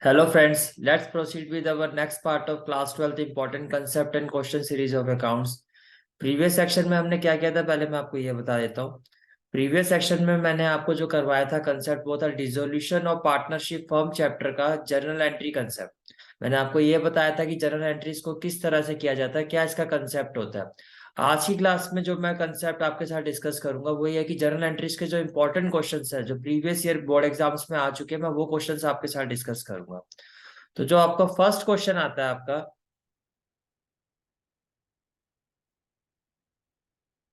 Hello friends, let's proceed with our next part of class 12th important concept and question series of accounts. Previous section में हमने क्या किया था पहले मैं आपको ये बता देता हूँ। प्रीवियस सेक्शन में मैंने आपको जो करवाया था कंसेप्ट वो था dissolution of partnership firm chapter का जर्नल एंट्री कंसेप्ट। मैंने आपको ये बताया था कि जर्नल एंट्रीज को किस तरह से किया जाता है, क्या इसका कंसेप्ट होता है। आज की क्लास में जो मैं कंसेप्ट आपके साथ डिस्कस करूंगा वो ये है कि जर्नल एंट्रीज के जो इंपॉर्टेंट क्वेश्चंस है जो प्रीवियस ईयर बोर्ड एग्जाम्स में आ चुके हैं मैं वो क्वेश्चंस आपके साथ डिस्कस करूंगा। तो जो आपका फर्स्ट क्वेश्चन आता है आपका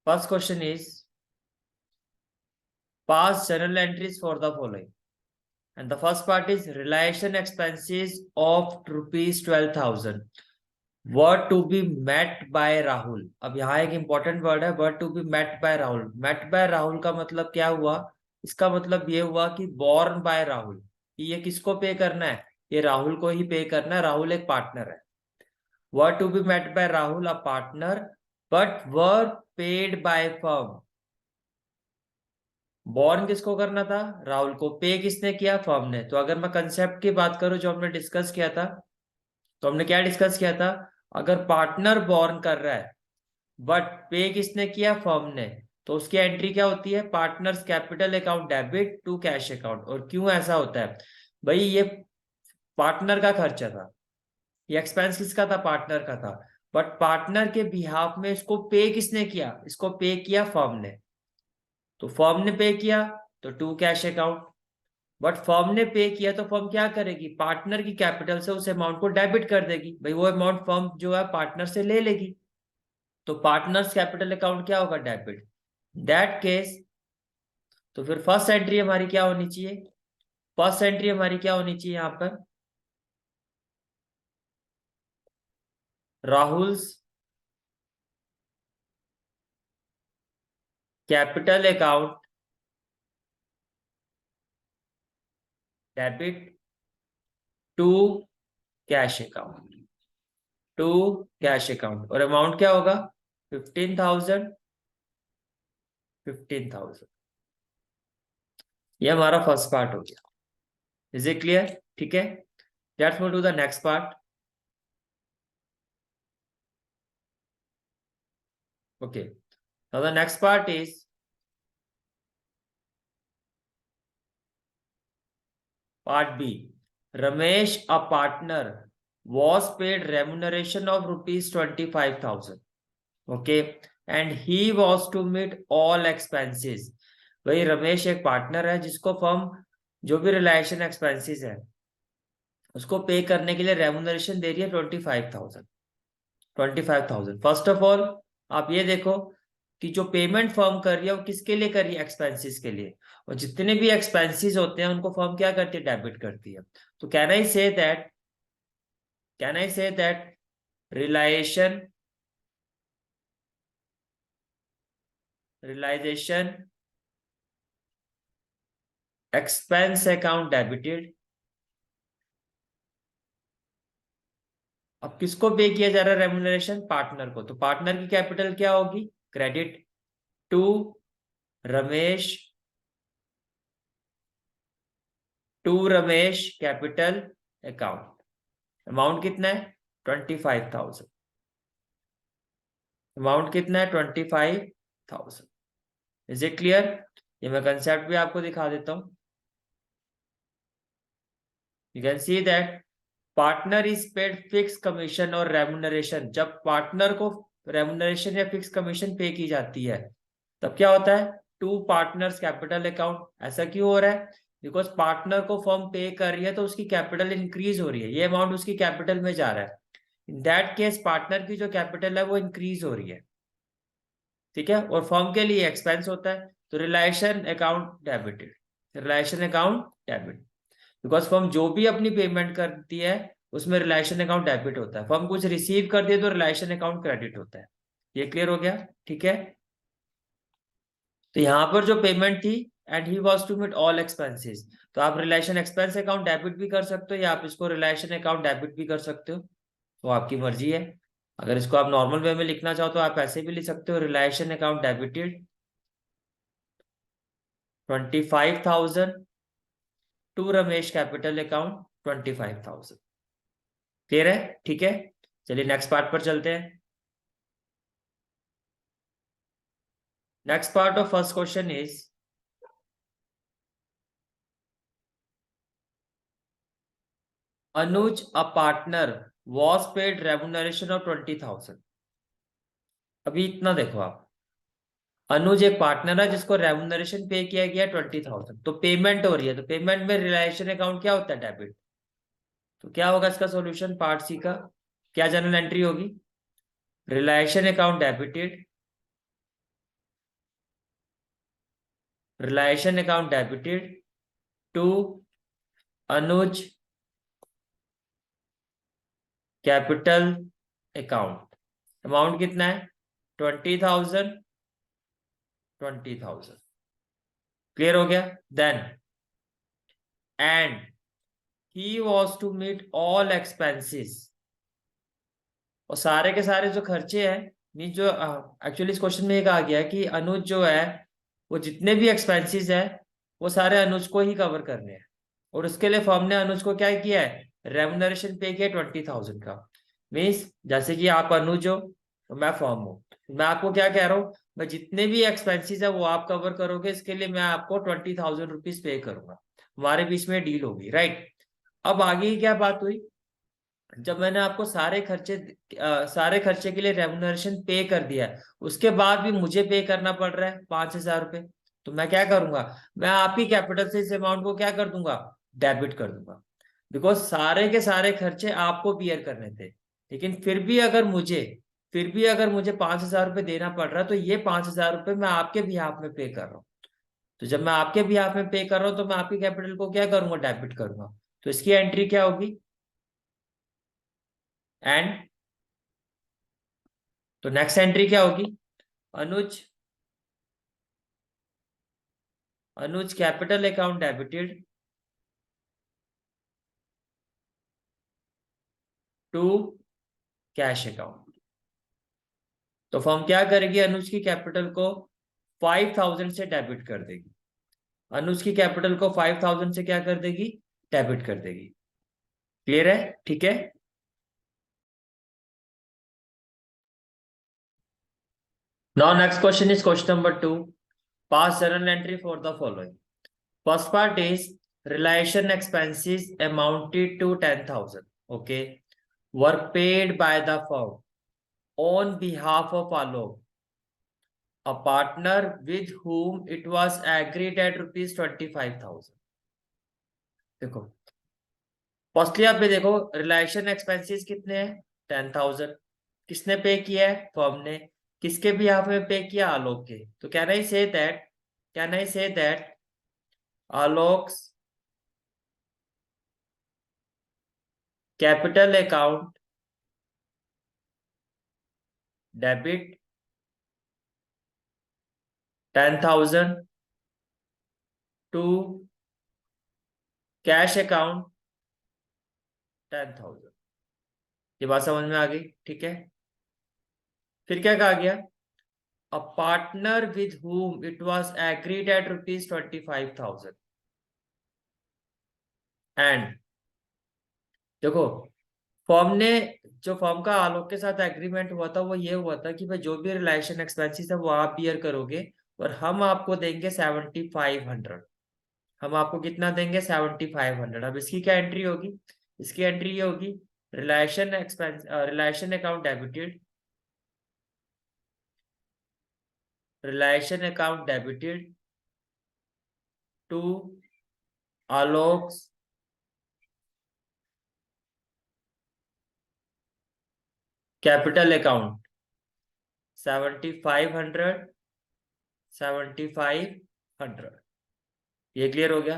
first question is pass journal entries for the following and the first part is realisation expenses of rupees 12,000 were to be met by Rahul. अब यहाँ एक इंपॉर्टेंट वर्ड है were to be met by Rahul. Met by Rahul का मतलब क्या हुआ? इसका मतलब ये हुआ कि बोर्न बाय राहुल, कि ये किसको पे करना है? ये राहुल को ही पे करना है। राहुल एक पार्टनर है। Were to be met by Rahul a partner but were paid by firm. Borne किसको करना था? राहुल को। पे किसने किया? फर्म ने। तो अगर मैं कंसेप्ट की बात करूं जो हमने डिस्कस किया था, तो हमने क्या डिस्कस किया था? अगर पार्टनर बॉर्न कर रहा है बट पे किसने किया? फर्म ने, तो उसकी एंट्री क्या होती है? Partners capital account debit to cash account. और क्यों ऐसा होता है भाई? ये पार्टनर का खर्चा था, ये एक्सपेंस किसका था? पार्टनर का था। बट पार्टनर के बिहाफ में इसको पे किसने किया? इसको पे किया फर्म ने। तो फर्म ने पे किया तो to cash account. But firm ने पे किया तो फर्म क्या करेगी? पार्टनर की कैपिटल से उस अमाउंट को डेबिट कर देगी। भाई वो अमाउंट फर्म जो है पार्टनर से ले लेगी। तो पार्टनर्स कैपिटल अकाउंट क्या होगा? डेबिट। दैट केस तो फिर फर्स्ट एंट्री हमारी क्या होनी चाहिए? फर्स्ट एंट्री हमारी क्या होनी चाहिए यहां पर? Rahul's capital account debit to cash account, to cash account. और अमाउंट क्या होगा? 15,000, 15,000। ये हमारा फर्स्ट पार्ट हो गया। Is it clear? ठीक है, let's move to the next part. Okay, now the next part is part B. Ramesh a partner was paid remuneration of rupees 25,000, okay, and he was to meet all expenses। भाई रमेश एक partner है जिसको firm जो भी realisation expenses है उसको पे करने के लिए रेमुनरेशन दे रही है 25,000। 25,000 फर्स्ट ऑफ ऑल आप ये देखो कि जो पेमेंट फर्म कर रही है वो किसके लिए कर रही है? एक्सपेंसेस के लिए। और जितने भी एक्सपेंसेस होते हैं उनको फर्म क्या करती है? डेबिट करती है। तो can I say that realisation realisation expense account debited. अब किसको पे किया जा रहा है रेमुनरेशन? पार्टनर को। तो पार्टनर की कैपिटल क्या होगी? Credit to Ramesh, to Ramesh capital account. Amount कितना है? 25,000। अमाउंट कितना है? 25,000। Is it clear? ये मैं कंसेप्ट भी आपको दिखा देता हूं। You can see that partner is paid fix commission और रेमुनरेशन। जब पार्टनर को रेमुनरेशन या फिक्स कमीशन पे की जाती है तब क्या होता है? To partners capital account. ऐसा क्यों हो रहा है? बिकॉज पार्टनर को फर्म पे कर रही है तो उसकी कैपिटल इंक्रीज हो रही है, ये अमाउंट उसकी कैपिटल में जा रहा है। इन दैट केस पार्टनर की जो कैपिटल है वो इंक्रीज हो रही है, ठीक है। और फर्म के लिए एक्सपेंस होता है। तो relation account debited, realisation account debit. Because firm जो भी अपनी पेमेंट करती है उसमें रिलेशन अकाउंट डेबिट होता है। फर्म कुछ रिसीव करती है तो रिलेशन अकाउंट क्रेडिट होता है। ये क्लियर हो गया? ठीक है। तो यहां पर जो पेमेंट थी and he was to meet all expenses, तो आप रिलेशन एक्सपेंस अकाउंट डेबिट भी कर सकते हो या आप इसको रिलेशन अकाउंट डेबिट भी कर सकते हो, तो आपकी मर्जी है। अगर इसको आप नॉर्मल वे में लिखना चाहो तो आप ऐसे भी लिख सकते हो, realisation account debited 25,000 to Ramesh capital account 25,000। Clear है? ठीक है, चलिए नेक्स्ट पार्ट पर चलते हैं। Next part of first question is Anuj, a partner, was paid remuneration of 20,000। अभी इतना देखो आप, अनुज एक पार्टनर है जिसको रेमुनरेशन पे किया गया 20,000, तो पेमेंट हो रही है, तो पेमेंट में रिलायशन अकाउंट क्या होता है? डेबिट। तो क्या होगा इसका सॉल्यूशन? पार्ट सी का क्या जनरल एंट्री होगी? Realisation account debited, realisation account debited to Anuj capital account. Amount कितना है? 20,000, 20,000। क्लियर हो गया? Then and he was to meet all expenses, और सारे के सारे जो खर्चे हैं, मीन जो एक्चुअली इस क्वेश्चन में ये कहा गया है कि अनुज जो है वो जितने भी एक्सपेंसेस है वो सारे अनुज को ही कवर करने हैं, और उसके लिए फर्म ने अनुज को क्या किया है? रेमुनरेशन पे किया 20,000 का। मीन्स जैसे कि आप अनुज हो तो मैं फर्म हूँ, मैं आपको क्या कह रहा हूँ, मैं जितने भी एक्सपेंसेस है वो आप कवर करोगे, इसके लिए मैं आपको 20,000 रुपीज पे करूंगा। हमारे बीच में डील होगी, राइट? अब आगे की क्या बात हुई? जब मैंने आपको सारे खर्चे के लिए रेमुनरेशन पे कर दिया है, उसके बाद भी मुझे पे करना पड़ रहा है 5,000 रुपए, तो मैं क्या करूंगा? मैं आपकी कैपिटल से इस अमाउंट को क्या कर दूंगा? डेबिट कर दूंगा। बिकॉज सारे के सारे खर्चे आपको बियर करने थे, लेकिन फिर भी अगर मुझे 5,000 रुपये देना पड़ रहा है, तो ये 5,000 रुपये मैं आपके बिहाफ में पे कर रहा हूँ। तो जब मैं आपके बिहाफ में पे कर रहा हूँ तो मैं आपकी कैपिटल को क्या करूंगा? डेबिट करूंगा। तो इसकी एंट्री क्या होगी? एंड तो नेक्स्ट एंट्री क्या होगी? Anuj Anuj capital account debited to cash account. तो फर्म क्या करेगी? अनुज की कैपिटल को 5,000 से डेबिट कर देगी। अनुज की कैपिटल को 5,000 से क्या कर देगी? डेबिट कर देगी। क्लियर है? ठीक है। Now next question is question number 2। Pass journal entry for the following. First part is realisation expenses amounted to 10,000, okay, were paid by the firm on behalf of Alok, a partner with whom it was agreed at rupees 25,000। देखो, firstly आप ये देखो, realisation expenses कितने हैं? 10,000। किसने पे किया है? फर्म ने। किसके बिहाफ में पे किया? आलोक के। तो can I say that Alok capital account debit 10,000 to cash account 10,000। ये बात समझ में आ गई? ठीक है। फिर क्या कहा गया? A partner with whom it was agreed at rupees 25,000 and देखो, फर्म ने जो फर्म का आलोक के साथ एग्रीमेंट हुआ था वो ये हुआ था कि भाई जो भी रिलेशन एक्सपेंसेस है वो आप बियर करोगे, और हम आपको देंगे 7,500। हम आपको कितना देंगे? 7,500। अब इसकी क्या एंट्री होगी? इसकी एंट्री ये होगी, realisation account debited, realisation account debited to Alok capital account 7,500, 7,500। ये क्लियर हो गया?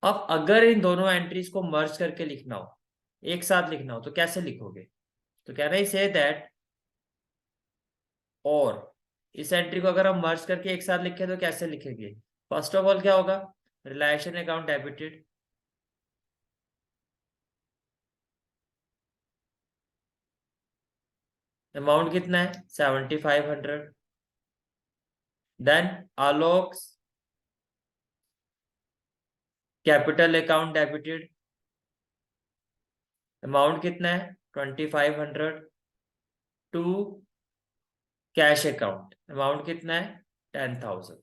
अब अगर इन दोनों एंट्रीज को मर्ज करके लिखना हो, एक साथ लिखना हो, तो कैसे लिखोगे? तो कह रहे हैं से दैट, और इस एंट्री को अगर हम मर्ज करके एक साथ लिखे तो कैसे लिखेंगे? फर्स्ट ऑफ ऑल क्या होगा? रिलेशन अकाउंट डेबिटेड, अमाउंट कितना है? 7,500। देन आलोक कैपिटल अकाउंट डेबिटेड अमाउंट कितना है 2500 टू कैश अकाउंट, अमाउंट कितना है 10,000।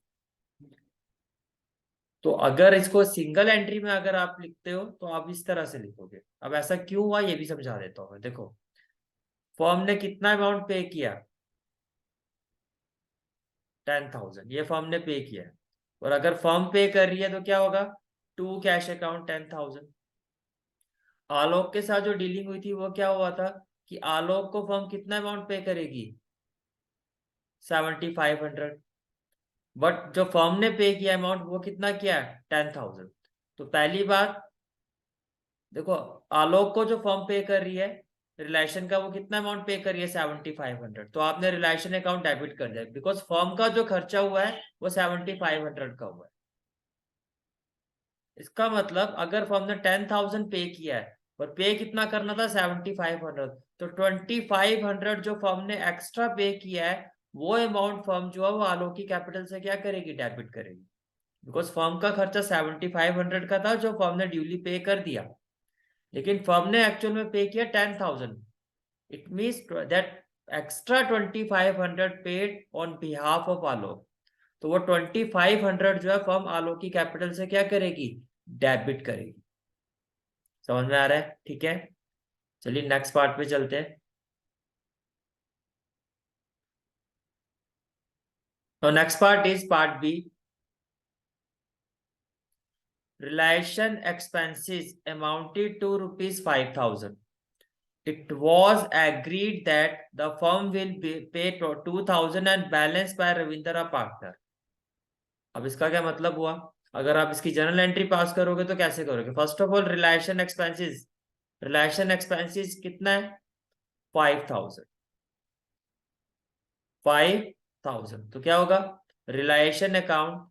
तो अगर इसको सिंगल एंट्री में अगर आप लिखते हो तो आप इस तरह से लिखोगे। अब ऐसा क्यों हुआ ये भी समझा देता हूं मैं। देखो फर्म ने कितना अमाउंट पे किया 10,000, ये फर्म ने पे किया है। और अगर फर्म पे कर रही है तो क्या होगा टू कैश अकाउंट 10,000। आलोक के साथ जो डीलिंग हुई थी वो क्या हुआ था कि आलोक को फर्म कितना अमाउंट पे करेगी 7,500, बट जो फर्म ने पे किया अमाउंट वो कितना किया 10,000। तो पहली बात देखो आलोक को जो फर्म पे कर रही है रिलेशन का वो कितना अमाउंट पे कर रही है 7,500, तो आपने रिलेशन अकाउंट डेबिट कर दिया बिकॉज फर्म का जो खर्चा हुआ है वो 7,500 का हुआ है। इसका मतलब अगर फर्म ने 10,000 पे किया है और पे कितना करना था 7,500, तो 2,500 जो फर्म ने एक्स्ट्रा पे किया है वो अमाउंट फर्म जो है वो आलोक की कैपिटल से क्या करेगी डेबिट करेगी। बिकॉज फर्म का खर्चा 7,500 का था जो फर्म ने ड्यूली पे कर दिया, लेकिन फर्म ने एक्चुअल में पे किया 10,000। It means that extra 2,500 paid on behalf of Alok. तो वो 2,500 जो है फर्म आलोक की कैपिटल से क्या करेगी डेबिट करेगी। समझ में आ रहा है? ठीक है, चलिए नेक्स्ट पार्ट पे चलते हैं। तो next part is part B. Realisation expenses amounted to rupees 5,000। It was agreed that the firm will pay 2,000 and balance by Ravindra partner। अब इसका क्या मतलब हुआ? अगर आप इसकी जर्नल एंट्री पास करोगे तो कैसे करोगे? First of all realisation expenses, realisation expenses कितना है 5,000, 5,000। तो क्या होगा रिलेशन अकाउंट,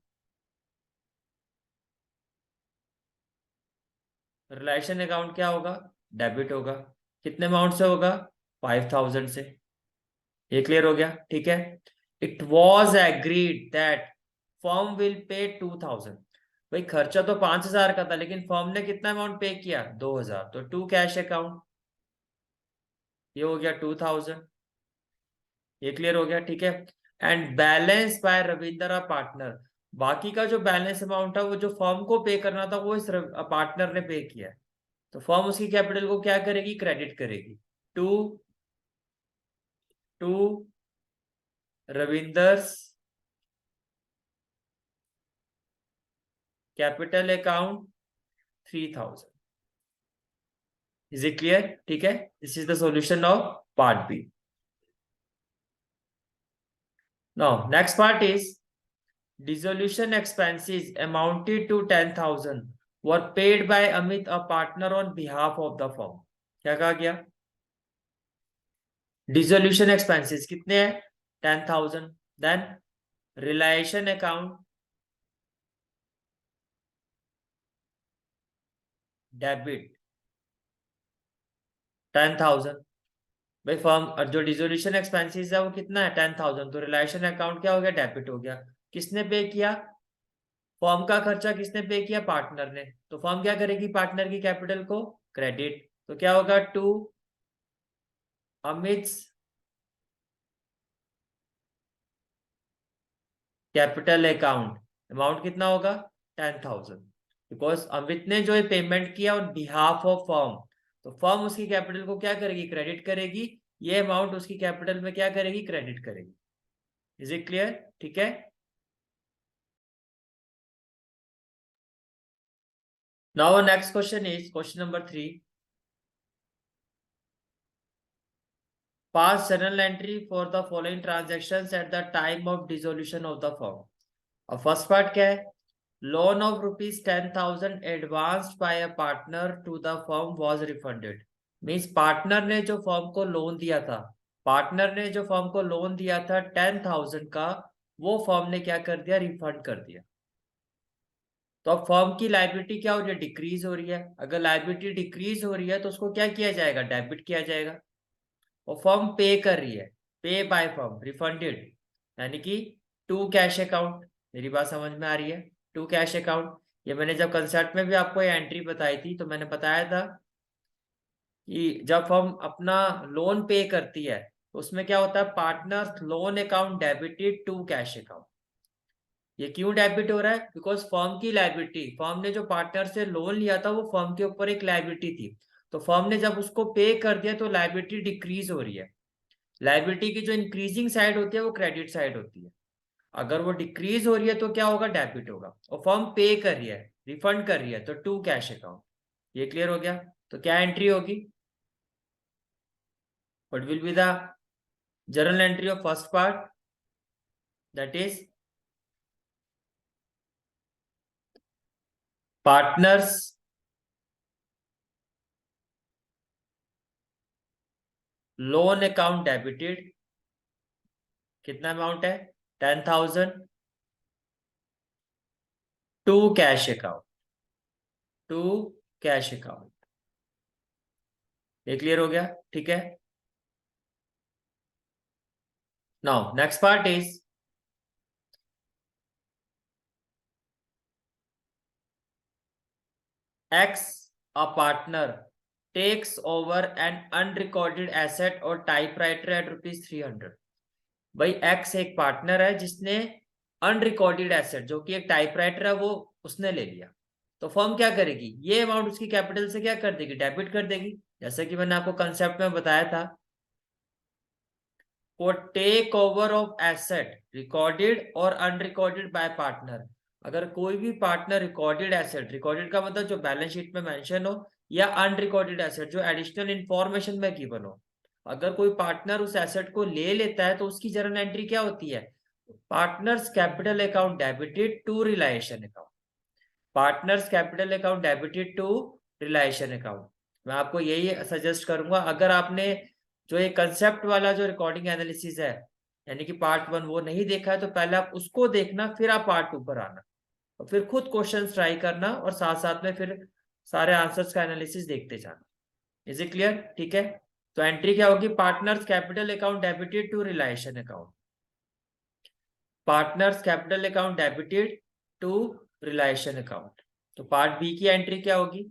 रिलेशन अकाउंट क्या होगा डेबिट होगा। कितने अमाउंट से होगा 5,000 से। ये क्लियर हो गया? ठीक है। It was agreed that firm will pay 2,000। भाई खर्चा तो 5,000 का था लेकिन फर्म ने कितना अमाउंट पे किया 2,000, तो टू कैश अकाउंट, ये हो गया 2,000। ये क्लियर हो गया? ठीक है। And balance bye Ravindra partner, बाकी का जो बैलेंस अमाउंट था वो जो फर्म को पे करना था वो इस पार्टनर ने पे किया है। तो फर्म उसकी कैपिटल को क्या करेगी क्रेडिट करेगी to to Ravinder's capital account 3,000। Is it clear? ठीक है, this is the solution of part B. Now next part is dissolution expenses amounted to 10,000 were paid by Amit, a partner, on behalf of the firm। क्या कहा गया? Dissolution expenses कितने हैं 10,000, then relation account debit 10,000। भाई firm और जो dissolution expenses है वो कितना है 10,000, तो रिलेशन अकाउंट क्या हो गया डेबिट हो गया। किसने पे किया? फर्म का खर्चा किसने पे किया पार्टनर ने, तो फर्म क्या करेगी पार्टनर की कैपिटल को क्रेडिट। तो क्या होगा to Amit capital account, amount कितना होगा 10,000। बिकॉज अमित ने जो पेमेंट किया ऑन बिहाफ ऑफ फर्म, तो फर्म उसकी कैपिटल को क्या करेगी क्रेडिट करेगी, ये अमाउंट उसकी कैपिटल में क्या करेगी क्रेडिट करेगी। Is it clear? ठीक है। Now next question is question number 3। Pass journal entry for the following transaction at the time of dissolution of the firm. अब फर्स्ट पार्ट क्या है? Loan of rupees 10,000 advanced by a partner to the firm was refunded. Means partner ने जो firm को loan दिया था, partner ने जो फर्म को लोन दिया था 10,000 का, वो फर्म ने क्या कर दिया रिफंड कर दिया। तो अब फर्म की लाइबिलिटी क्या हो रही है डिक्रीज हो रही है। अगर लाइबिलिटी डिक्रीज हो रही है तो उसको क्या किया जाएगा डेबिट किया जाएगा। और फर्म पे कर रही है, पे बाय फर्म रिफंडेड, यानी कि टू कैश अकाउंट। मेरी बात समझ में आ रही है? टू कैश अकाउंट, ये मैंने जब कंसेप्ट में भी आपको ये एंट्री बताई थी तो मैंने बताया था कि जब हम अपना लोन पे करती है तो उसमें क्या होता है, partners loan account debited to cash account. ये क्यों डेबिट हो रहा है? बिकॉज फर्म की लायबिलिटी, फर्म ने जो पार्टनर से लोन लिया था वो फर्म के ऊपर एक लायबिलिटी थी, तो फर्म ने जब उसको पे कर दिया तो लायबिलिटी डिक्रीज हो रही है। लायबिलिटी की जो इंक्रीजिंग साइड होती है वो क्रेडिट साइड होती है। अगर वो डिक्रीज हो रही है तो क्या होगा, डेबिट होगा। और फर्म पे कर रही है, रिफंड कर रही है, तो टू कैश अकाउंट। ये क्लियर हो गया? तो क्या एंट्री होगी? What will be the journal entry of first part? That is partners loan account debited. कितना अमाउंट है? 10,000 to cash account, to cash account. ये क्लियर हो गया? ठीक है। Now next part is X, a partner takes over an unrecorded asset और typewriter at ₹300। भाई x एक पार्टनर है जिसने अनरिकॉर्डेड एसेट जो कि एक टाइपराइटर है वो उसने ले लिया। तो फर्म क्या करेगी, ये अमाउंट उसकी कैपिटल से क्या कर देगी, डेबिट कर देगी। जैसे कि मैंने आपको कंसेप्ट में बताया था, for take over of asset recorded और अनरिकॉर्डेड बाय पार्टनर। अगर कोई भी पार्टनर रिकॉर्डेड एसेट, रिकॉर्डेड का मतलब जो बैलेंस शीट में मेंशन हो, या अनरिकॉर्डेड एसेट जो एडिशनल इंफॉर्मेशन में गिवन हो, अगर कोई पार्टनर उस एसेट को ले लेता है तो उसकी जर्नल एंट्री क्या होती है, partners capital account debited to realisation account. Partners capital account debited to realisation account. मैं आपको यही सजेस्ट करूंगा, अगर आपने जो ये कंसेप्ट वाला जो रिकॉर्डिंग एनालिसिस है यानी कि पार्ट 1 वो नहीं देखा है तो पहले आप उसको देखना, फिर आप पार्ट 2 पर आना और फिर खुद क्वेश्चन ट्राई करना और साथ साथ में फिर सारे आंसर्स का एनालिसिस देखते जाना। Is it clear? ठीक है। तो एंट्री क्या होगी, partners capital account debited to realisation account. Partners capital account debited to realisation account. तो पार्ट बी की एंट्री क्या होगी,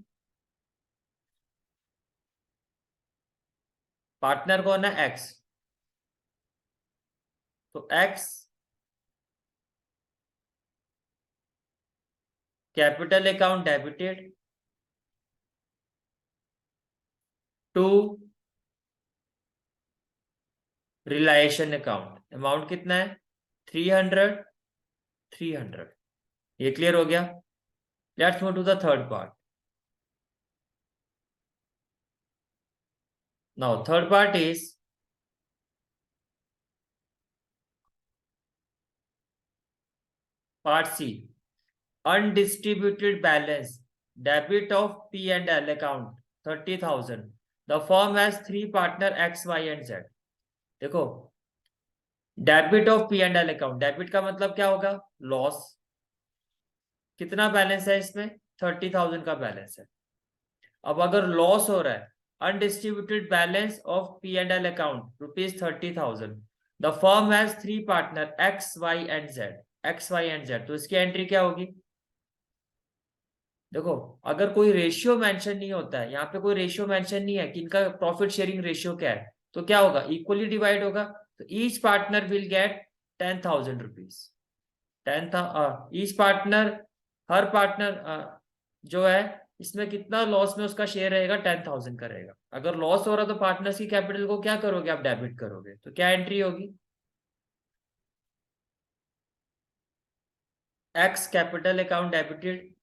पार्टनर कौन है, एक्स, तो X capital account debited to realisation account. Amount कितना है, 300, 300। ये क्लियर हो गया? Let's move to the third part. Now third part is part C, undistributed balance debit of P and L account 30,000। The firm has three partner X Y and Z. देखो, debit of P and L account, debit का मतलब क्या होगा, loss. कितना balance है इसमें, 30,000 का balance है। अब अगर लॉस हो रहा है, undistributed balance of P and L account ₹30,000। The firm has three partner X Y and Z, X Y and Z. तो इसकी एंट्री क्या होगी, देखो अगर कोई रेशियो मेंशन नहीं होता है, यहाँ पे कोई रेशियो मेंशन नहीं है कि इनका प्रॉफिट शेयरिंग रेशियो क्या है, तो क्या होगा, इक्वली डिवाइड होगा। तो each partner will get ₹10,000। Each partner, her partner जो है इसमें कितना लॉस में उसका शेयर रहेगा, 10,000 का रहेगा। अगर लॉस हो रहा तो पार्टनर्स की कैपिटल को क्या करोगे, आप डेबिट करोगे। तो क्या एंट्री होगी, X capital account debited,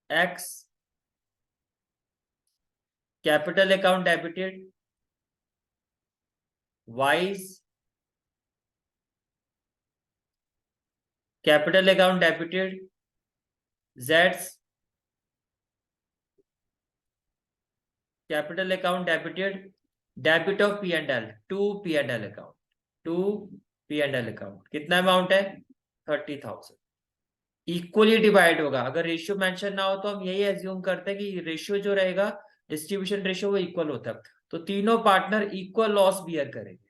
X capital account debited, Y's capital account debited, जेड्स capital account debited, debit of P and L to P and L account, to P and L account. कितना amount है, 30,000। Equally divide होगा। अगर ratio mention ना हो तो हम यही एज्यूम करते हैं कि रेशियो जो रहेगा, डिस्ट्रीब्यूशन रेशियो, वो इक्वल होता है। तो तीनों पार्टनर इक्वल लॉस बियर करेंगे,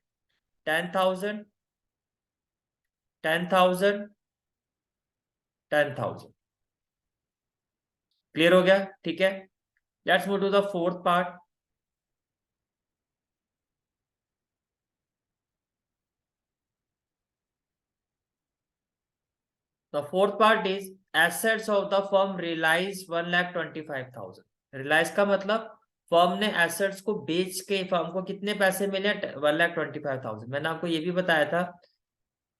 10,000, 10,000, 10,000। क्लियर हो गया? ठीक है। Let's move to the fourth part. The fourth part is assets of the firm realized 1,25,000. Realise का मतलब फर्म ने एसेट्स को बेच के फर्म को कितने पैसे मिले 1,25,000. मैंने आपको ये भी बताया था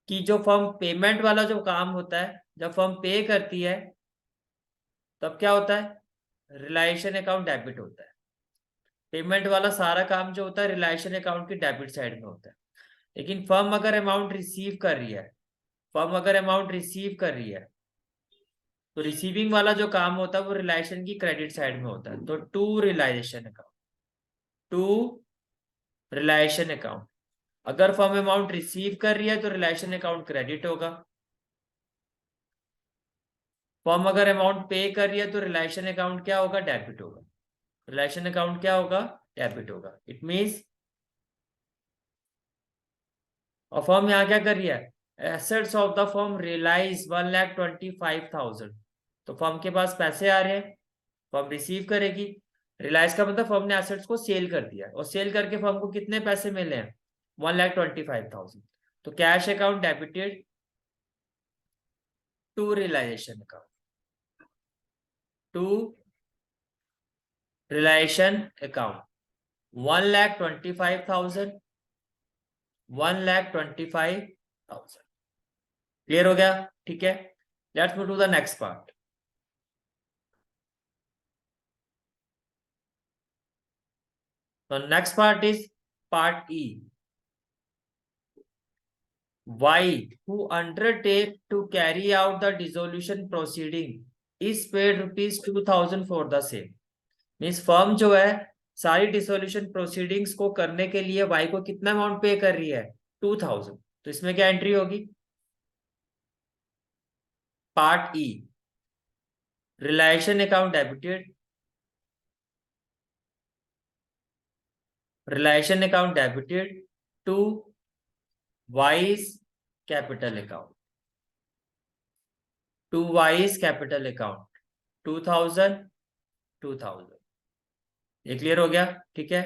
कि जो फर्म पेमेंट वाला जो काम होता है, जब फर्म पे करती है तब क्या होता है, रिलायशन अकाउंट डेबिट होता है. पेमेंट वाला सारा काम जो होता है रिलायशन अकाउंट की डेबिट साइड में होता है. लेकिन फर्म अगर अमाउंट रिसीव कर रही है, फर्म अगर अमाउंट रिसीव कर रही है तो रिसीविंग वाला जो काम होता है वो रिलायशन की क्रेडिट साइड में होता है. तो to realisation account, to realisation account. अगर फर्म अमाउंट रिसीव कर रही है तो रिलायशन अकाउंट क्रेडिट होगा. फर्म अगर अमाउंट पे कर रही है तो रिलायशन अकाउंट क्या होगा, डेबिट होगा. रिलेशन अकाउंट क्या होगा, डेबिट होगा. इट मींस और फर्म यहाँ क्या कर रही है, assets of the firm realise 1,25,000. तो फर्म के पास पैसे आ रहे हैं, फर्म रिसीव करेगी. रिलायंस का मतलब फर्म ने एसेट्स को सेल कर दिया और सेल करके फर्म को कितने पैसे मिले हैं, 1,25,000. तो cash account debited to realisation account, to realisation account. 1,25,000, 1,25,000. Clear हो गया, ठीक है. Let's move to the next part. तो next part is part E. Y, who undertake to carry out the dissolution proceeding is paid rupees 2,000 for the same. Means firm जो है सारी dissolution proceedings को करने के लिए Y को कितना अमाउंट पे कर रही है, 2,000. तो इसमें क्या एंट्री होगी, part E, realisation account debited, realisation account debited to Y's capital account, to Y's capital account 2,000, 2,000. ये क्लियर हो गया, ठीक है.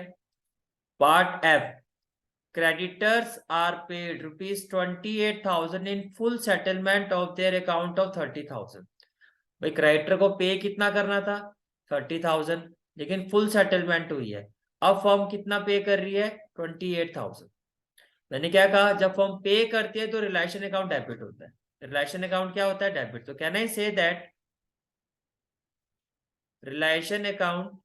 Part F, creditors are paid rupees 28,000 in full settlement of their account of 30,000. भाई creditor को पे कितना करना था, 30,000, लेकिन फुल सेटलमेंट हुई है. अब फर्म कितना पे कर रही है, 28,000. मैंने क्या कहा, जब फर्म पे करती है तो रिलेशन अकाउंट डेबिट होता है. रिलेशन अकाउंट क्या होता है, डेबिट. तो can I say that realisation account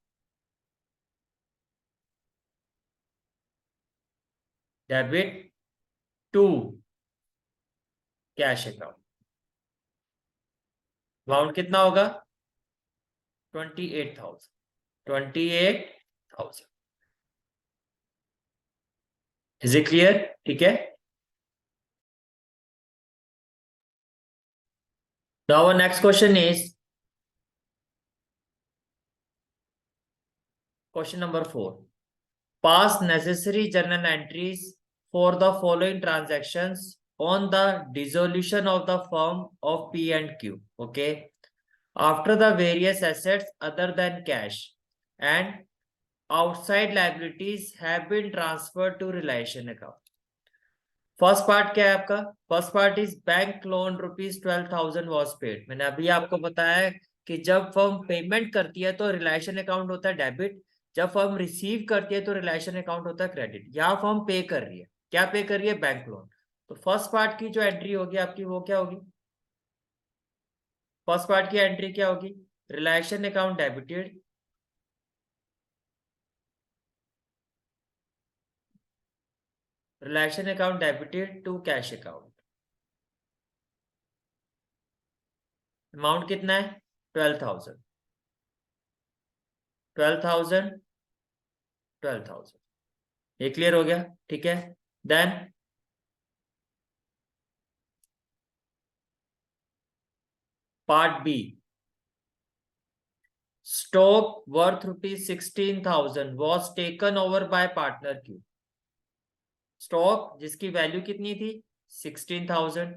debit to cash account. Amount कितना होगा, 28,000, 28,000. इज इट क्लियर, ठीक है. Now our next question is question number 4. Pass necessary journal entries for the following transactions on the dissolution of the firm of P and Q. Okay. After the various assets other than cash and outside liabilities have been transferred to relation account. First part क्या है आपका, first part is bank loan rupees 12,000 was paid. मैंने अभी आपको बताया है कि जब फर्म पेमेंट करती है तो रिलेशन अकाउंट होता है डेबिट, जब फर्म रिसीव करती है तो रिलेशन अकाउंट होता है क्रेडिट. यहाँ फर्म पे कर रही है, क्या पे कर रही है, बैंक लोन. तो फर्स्ट पार्ट की जो एंट्री होगी आपकी वो क्या होगी, फर्स्ट पार्ट की एंट्री क्या होगी, realisation account debited, realisation account debited to cash account. Amount कितना है, 12,000, 12,000, 12,000. ये क्लियर हो गया, ठीक है. Then part B, stock worth rupees 16,000 was taken over by partner Q. Stock जिसकी वैल्यू कितनी थी, 16,000,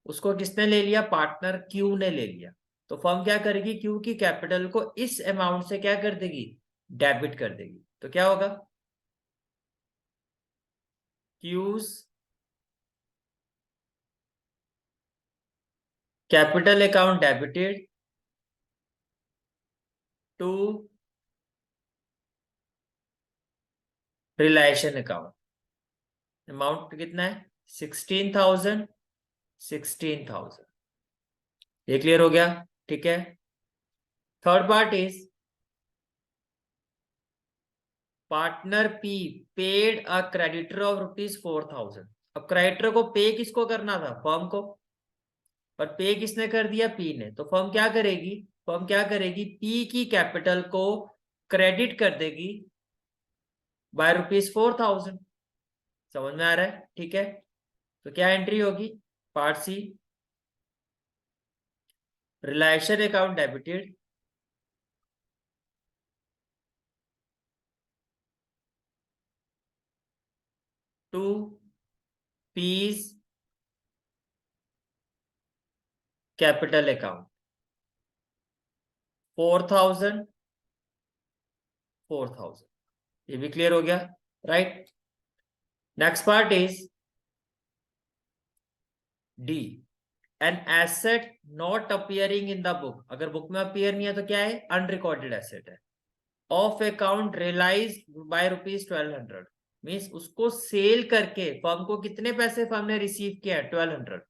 उसको किसने ले लिया, पार्टनर क्यू ने ले लिया. तो फर्म क्या करेगी, क्यू की कैपिटल को इस अमाउंट से क्या कर देगी, डेबिट कर देगी। तो क्या होगा, Q's capital account debited to realisation account. Amount कितना है, 16,000, 16,000। ये क्लियर हो गया, ठीक है। Third part is partner P paid a creditor of ₹4,000। अब क्रेडिटर को पे किसको करना था, फर्म को, पर पे किसने कर दिया, पी ने। तो फर्म क्या करेगी, फर्म क्या करेगी, पी की कैपिटल को क्रेडिट कर देगी बाय ₹4,000। समझ में आ रहा है, ठीक है। तो क्या एंट्री होगी, part C, realisation account debited to P's capital account 4,000, 4,000। ये भी क्लियर हो गया, right. Next part is D, an asset not appearing in the book. अगर बुक में अपियर नहीं है तो क्या है, अनरिकॉर्डेड एसेट है। Of account realise by ₹1,200, means उसको सेल करके फर्म को कितने पैसे फर्म ने रिसीव किया है, 1,200।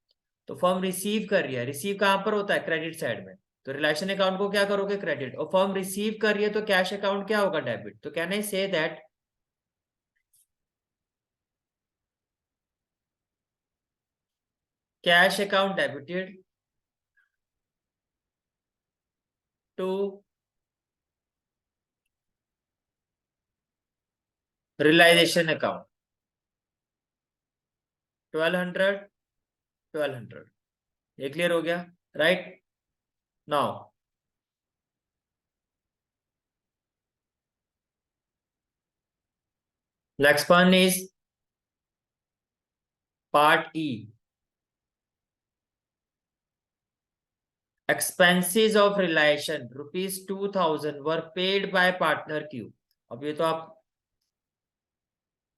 तो फर्म रिसीव कर रही है, रिसीव कहां पर होता है, क्रेडिट साइड में। तो रिलेशन अकाउंट को क्या करोगे, क्रेडिट। और फर्म रिसीव कर रही है तो कैश अकाउंट क्या होगा, डेबिट। तो can I say that cash account debited to realisation account 1,200, 1,200। ये क्लियर हो गया, right. Now next one is part E, expenses of realisation ₹2,000 were paid by partner Q. अब ये तो आप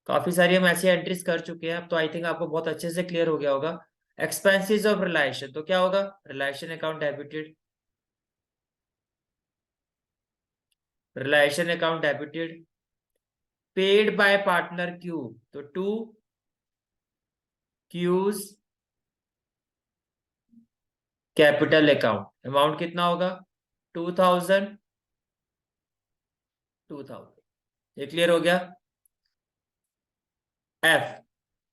काफी सारी हम ऐसी एंट्रीज कर चुके हैं, अब तो आई थिंक आपको बहुत अच्छे से क्लियर हो गया होगा। एक्सपेंसेस ऑफ रिलेशन तो क्या होगा, realisation account debited, realisation account debited paid by partner Q, तो to Q's capital account. Amount कितना होगा, 2,000, 2,000। ये क्लियर हो गया। F,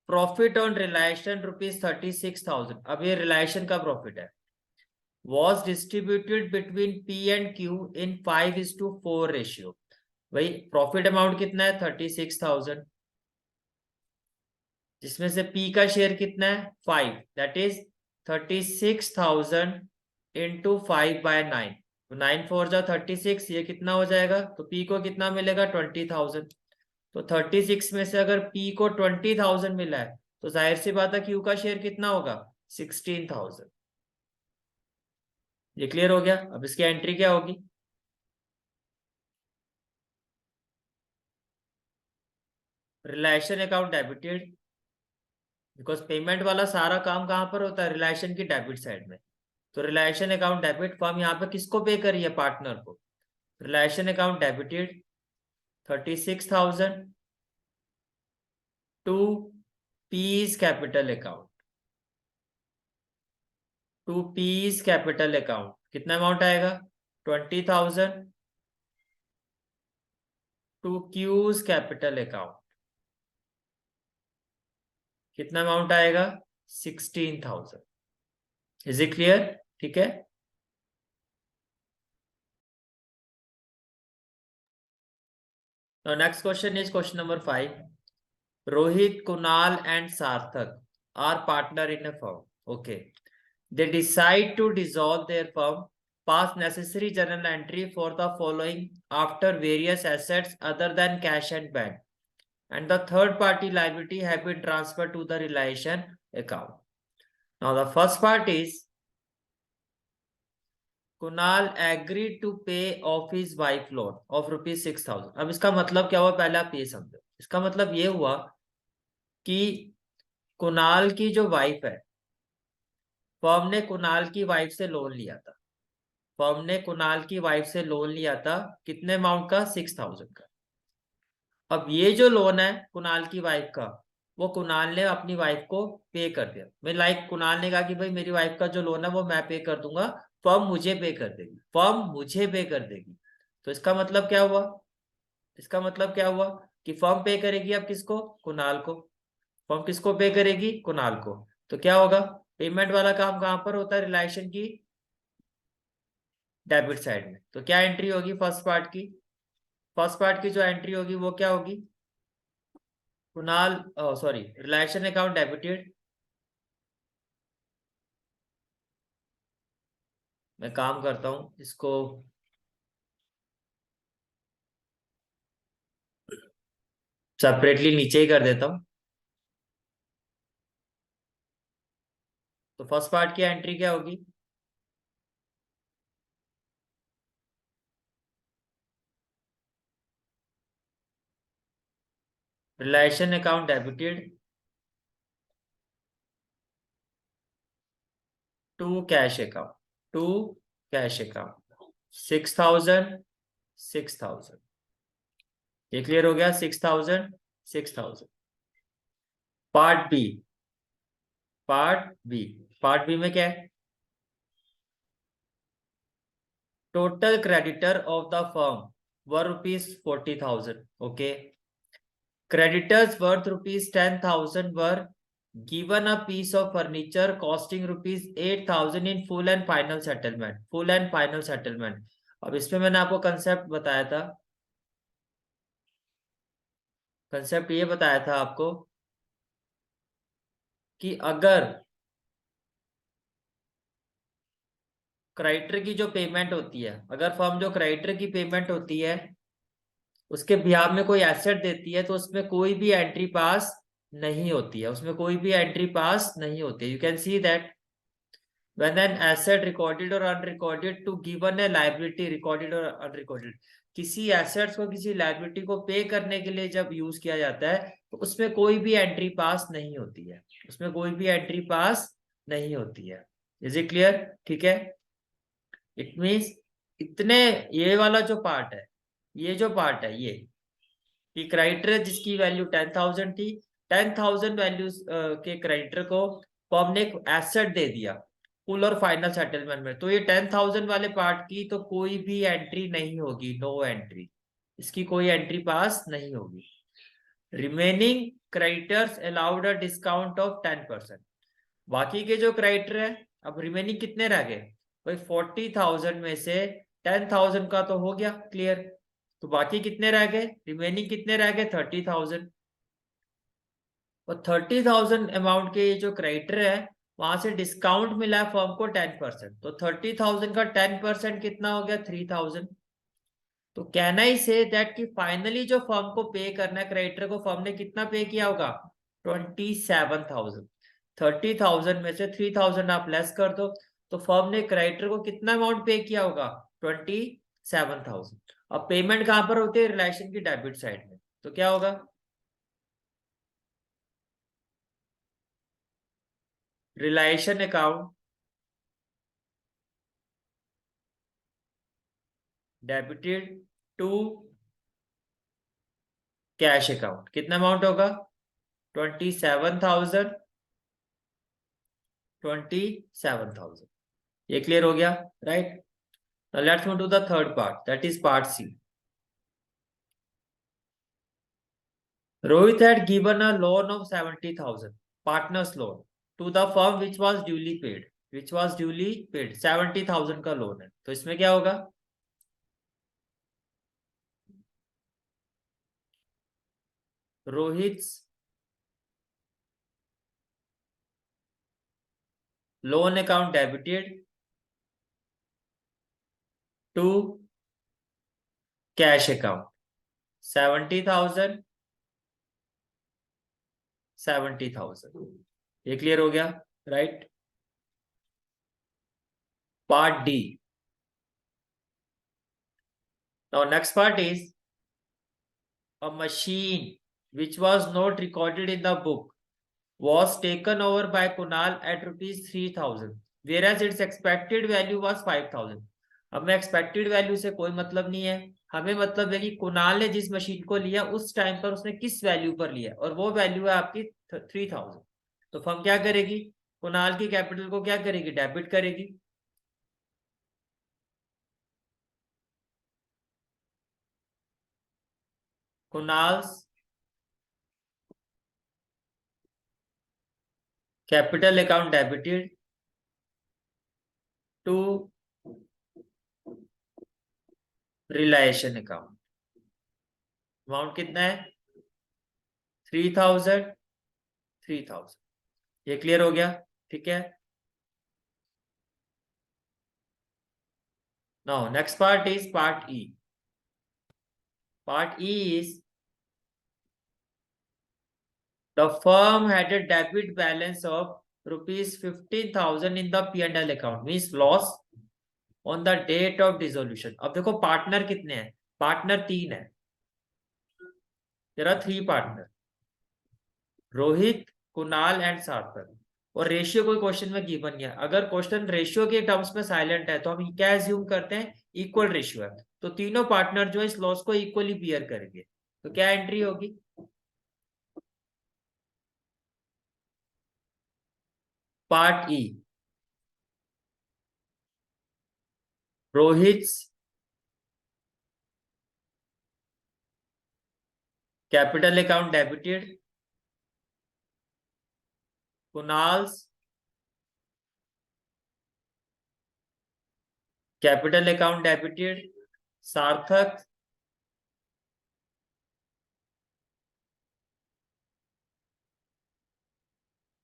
profit on realisation ₹36,000। अब ये रिलेशन का प्रॉफिट है, was distributed between P and Q in 5:4 ratio. भाई प्रॉफिट अमाउंट कितना है, 36,000, जिसमें से P का शेयर कितना है, 5, दैट इज 36,000 इंटू 5/9। तो 9 4 जा 36, ये कितना हो जाएगा, तो P को कितना मिलेगा, 20,000। तो 36 में से अगर P को 20,000 मिला है तो जाहिर सी बात है Q का शेयर कितना होगा, 16,000। ये क्लियर हो गया। अब इसकी एंट्री क्या होगी, realisation account debited, because payment वाला सारा काम कहां पर होता है, रिलेशन की डेबिट साइड में। तो रिलेशन अकाउंट डेबिट, फर्म यहाँ पे किसको पे करी है, पार्टनर को। Relation account debited 36,000 to piece capital account, to piece capital account कितना अमाउंट आएगा, 20,000 टू क्यूज कैपिटल अकाउंट कितना अमाउंट आएगा, 16,000। इज इट क्लियर, ठीक है। Next question is question number 5। Rohit, Kunal, and Sarthak are partner in a firm. Okay. They decide to dissolve their firm, pass necessary journal entry for the following after various assets other than cash and bank, and the third party liability have been transferred to the relation account. Now the first part is Kunal agree to pay off his wife loan of ₹6,000। अब इसका मतलब क्या हुआ, पहले आप ये समझो। इसका मतलब ये हुआ कि कुणाल की जो वाइफ है, फर्म ने कुणाल की वाइफ से लोन लिया था। फर्म ने कुणाल की वाइफ से लोन लिया था, कितने अमाउंट का, 6,000 का। अब ये जो लोन है कुणाल की वाइफ का, वो कुणाल ने अपनी वाइफ को पे कर दिया। मैं लाइक कुणाल ने कहा कि भाई मेरी वाइफ का जो लोन है वो मैं पे कर दूंगा, फर्म मुझे पे कर देगी, फर्म मुझे पे कर देगी। तो इसका मतलब क्या हुआ, इसका मतलब क्या हुआ कि फर्म पे करेगी अब किसको, कुणाल को। फर्म किसको पे करेगी, कुणाल को। तो क्या होगा, पेमेंट वाला काम कहां पर होता है, रिलेशन की डेबिट साइड में। तो क्या एंट्री होगी फर्स्ट पार्ट की, फर्स्ट पार्ट की जो एंट्री होगी वो क्या होगी, Kunal, sorry, relation account debited. मैं काम करता हूं इसको सेपरेटली नीचे ही कर देता हूं। तो फर्स्ट पार्ट की एंट्री क्या होगी, realisation account debited to cash account, to cash account, 6,000, 6,000। ये क्लियर हो गया, 6,000, 6,000। Part B, part B, part B में क्या है, total creditor of the firm were ₹40,000। Okay, creditors worth ₹10,000 were given a piece of furniture costing ₹8,000 in full and final settlement, full and final settlement। अब इसमें मैंने आपको concept बताया था, concept ये बताया था आपको कि अगर क्रेडिटर की जो पेमेंट होती है, अगर फर्म जो क्रेडिटर की पेमेंट होती है उसके बिहाफ में कोई एसेट देती है, तो उसमें कोई भी एंट्री पास नहीं होती है, उसमें कोई भी एंट्री पास नहीं होती है। You can see that when an asset recorded or unrecorded to given a liability recorded or unrecorded, किसी एसेट्स को किसी लाइबिलिटी को पे करने के लिए जब यूज किया जाता है तो उसमें कोई भी एंट्री पास नहीं होती है, उसमें कोई भी एंट्री पास नहीं होती है। इज इट क्लियर, ठीक है। इट मीन्स इतने, ये वाला जो पार्ट है, ये जो पार्ट है ये, कि क्रेडिटर जिसकी वैल्यू 10,000 थी, 10,000 वैल्यू के क्रेडिटर को फर्म ने एक एसेट दे दिया फुल और फाइनल सेटलमेंट में, तो ये 10,000 वाले पार्ट की तो कोई भी एंट्री नहीं होगी, नो एंट्री, इसकी कोई एंट्री पास नहीं होगी। Remaining creditors allowed a discount of 10%। बाकी के जो क्रेडिटर है, अब रिमेनिंग कितने रह गए भाई, 40,000 में से 10,000 का तो हो गया क्लियर, तो बाकी कितने रह गए, रिमेनिंग कितने रह गए, 30,000। और 30,000 अमाउंट के ये जो क्रेडिटर है, वहां से डिस्काउंट मिला है फर्म को 10%, तो 30,000 का 10% कितना हो गया, 3,000। तो कैन आई से दैट कि फाइनली जो फर्म को पे करना है क्रेडिटर को, फर्म ने कितना पे किया होगा, 27,000। 30,000 में से 3,000 आप लेस कर दो, तो फर्म ने क्रेडिटर को कितना अमाउंट पे किया होगा, 27,000। अब पेमेंट कहां पर होती है, रिलेशन की डेबिट साइड में। तो क्या होगा, realisation account debited to cash account, कितना अमाउंट होगा, 27,000, 27,000। ये क्लियर हो गया, right. Now let's move to the third part, that is part C. Rohit had given a loan of 70,000, partner's loan, to the firm which was duly paid, which was duly paid, 70,000 का loan है। तो इसमें क्या होगा, Rohit loan account debited to cash account, 70,000, 70,000। ये clear हो गया, right. Part D, Now next part is a machine which was not recorded in the book was taken over by Kunal at rupees 3000, whereas its expected value was 5000. अब मैं expected value से कोई मतलब नहीं है, हमें मतलब है कि कुणाल ने जिस मशीन को लिया उस टाइम पर उसने किस वैल्यू पर लिया, और वो वैल्यू है आपकी 3000। तो फर्म क्या करेगी, कुणाल की कैपिटल को क्या करेगी, डेबिट करेगी। Kunal capital account debited to realisation account. Amount कितना है, 3000, 3000। ये क्लियर हो गया, ठीक है। Now, next part is part E. Part E is the firm had a debit balance of rupees 15,000 in the P&L account, means loss on the date of dissolution. अब देखो partner कितने हैं, पार्टनर 3 है, there are 3 partner, Rohit, Kunal and सार्थक। और ratio कोई question में given नहीं है। अगर क्वेश्चन रेशियो के टर्म्स में साइलेंट है तो हम क्या एज्यूम करते हैं, इक्वल रेशियो है, तो तीनों पार्टनर जो है इस लॉस को इक्वली बियर करेंगे। तो क्या एंट्री होगी, part E, Rohit capital account debited, Kunal's capital account debited, Sarthak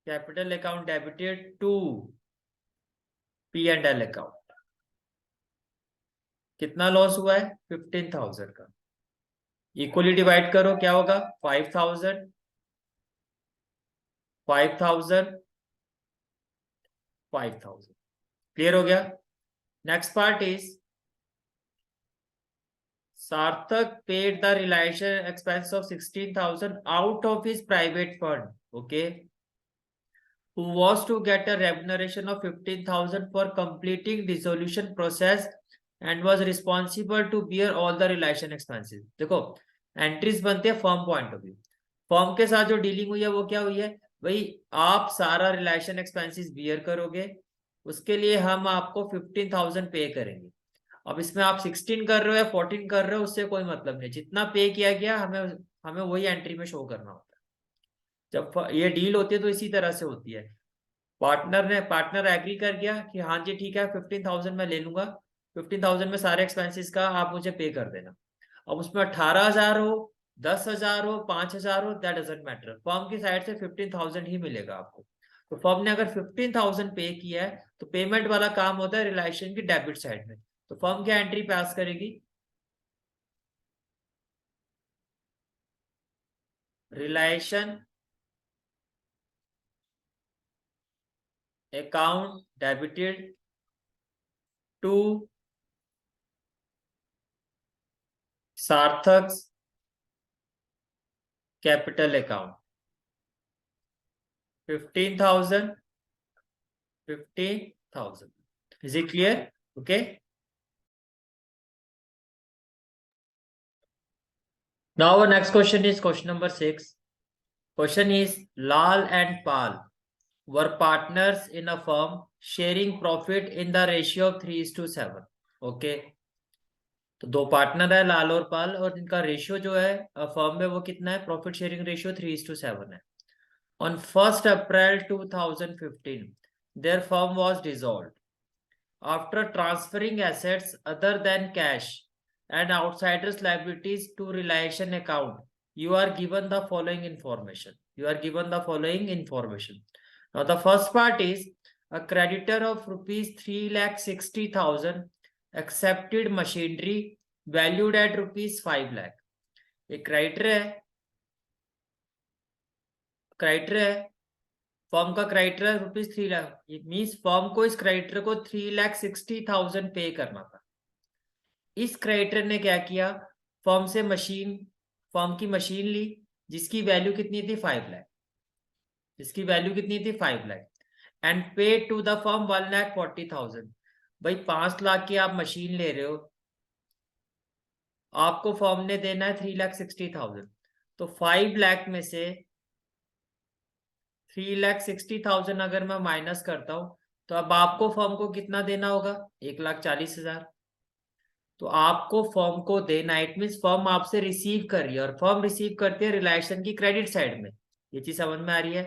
capital account debited to P&L account. कितना लॉस हुआ है, 15,000 का। इक्वली डिवाइड करो, क्या होगा, 5,000, 5,000, 5,000। क्लियर हो गया। नेक्स्ट पार्ट इज सार्थक paid the realisation expense of 16,000 out of his private fund, okay, who was to get a remuneration of 15,000 for completing dissolution process and was responsible to bear all the relation expenses। देखो entries बनते हैं firm point of view, firm के साथ जो dealing हुई है वो क्या हुई है भाई, आप सारा रिलेशन एक्सपेंसेस बियर करोगे, उसके लिए हम आपको 15,000 पे करेंगे। अब इसमें आप 16 कर रहे हो या 14 कर रहे हो उससे कोई मतलब नहीं, जितना पे किया गया हमें हमें वही एंट्री में शो करना होता है। जब ये डील होती है तो इसी तरह से होती है, पार्टनर एग्री कर गया कि हाँ जी ठीक है 15,000 मैं ले लूंगा, 15,000 में सारे एक्सपेंसेस का आप मुझे पे कर देना। अब उसमें 18,000 हो, 10,000 हो, 5,000 हो, दैट डजंट मैटर, फर्म की साइड से 15,000 ही मिलेगा आपको। तो फर्म ने अगर 15,000 पे किया है तो पेमेंट वाला काम होता है रिलायशन की डेबिट साइड में, तो फर्म क्या एंट्री पास करेगी, रिलायशन अकाउंट डेबिटेड टू सार्थक capital account, 15,000, 15,000। Is it clear? Okay. Now our next question is question number 6. Question is Lal and Pal were partners in a firm sharing profit in the ratio of 3:7. Okay. तो दो partner है लाल और पाल, और इनका ratio जो है firm में वो कितना है, प्रॉफिट शेयरिंग रेशियो 3:7 है। On 1st April 2015, their firm was dissolved. After transferring assets other than cash and outsiders liabilities to relation account, you are given the following information. Now the first part is a creditor of rupees 3,60,000 accepted machinery valued at rupees 5 lakh। एक criteria है, firm का criteria rupees 3 lakh, means firm को इस criteria को 3,60,000 पे करना था। इस क्रेडिटर ने क्या किया, फर्म से फर्म की मशीन ली जिसकी वैल्यू कितनी थी 5 लाख, जिसकी वैल्यू कितनी थी 5 लाख, एंड पे टू द फर्म 1,40,000। भाई 5 लाख की आप मशीन ले रहे हो, आपको फर्म ने देना है 3,60,000, तो 5 लाख में से 3,60,000 अगर मैं माइनस करता हूं, तो अब आपको फर्म को कितना देना होगा, 1,40,000। तो आपको फर्म को देना, इट मीन फर्म आपसे रिसीव कर रही है, और फर्म रिसीव करती है रिलायंस की क्रेडिट साइड में। ये चीज समझ में आ रही है।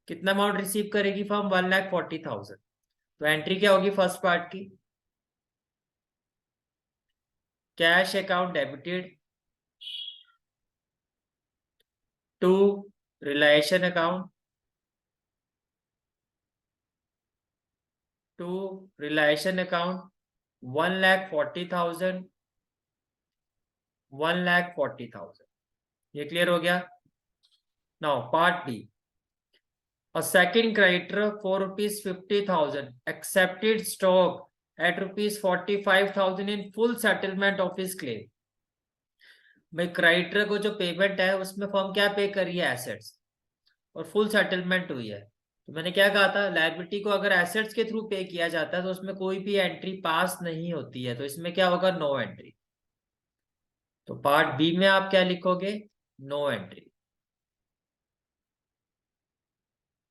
कितना अमाउंट रिसीव करेगी फर्म, 1,40,000। तो एंट्री क्या होगी फर्स्ट पार्ट की, cash account debited to Reliance account, to Reliance account 1,40,000, 1,40,000। ये क्लियर हो गया। Now part B, a second creditor for ₹50,000 accepted stock at ₹45,000 in full settlement of his claim। भाई क्रेडिटर को जो पेमेंट है उसमें फर्म क्या पे कर रही है, एसेट्स, और फुल सेटलमेंट हुई है। तो मैंने क्या कहा था, लायबिलिटी को अगर एसेट्स के थ्रू पे किया जाता है तो उसमें कोई भी एंट्री पास नहीं होती है, तो इसमें क्या होगा, नो एंट्री। तो पार्ट बी में आप क्या लिखोगे, नो एंट्री।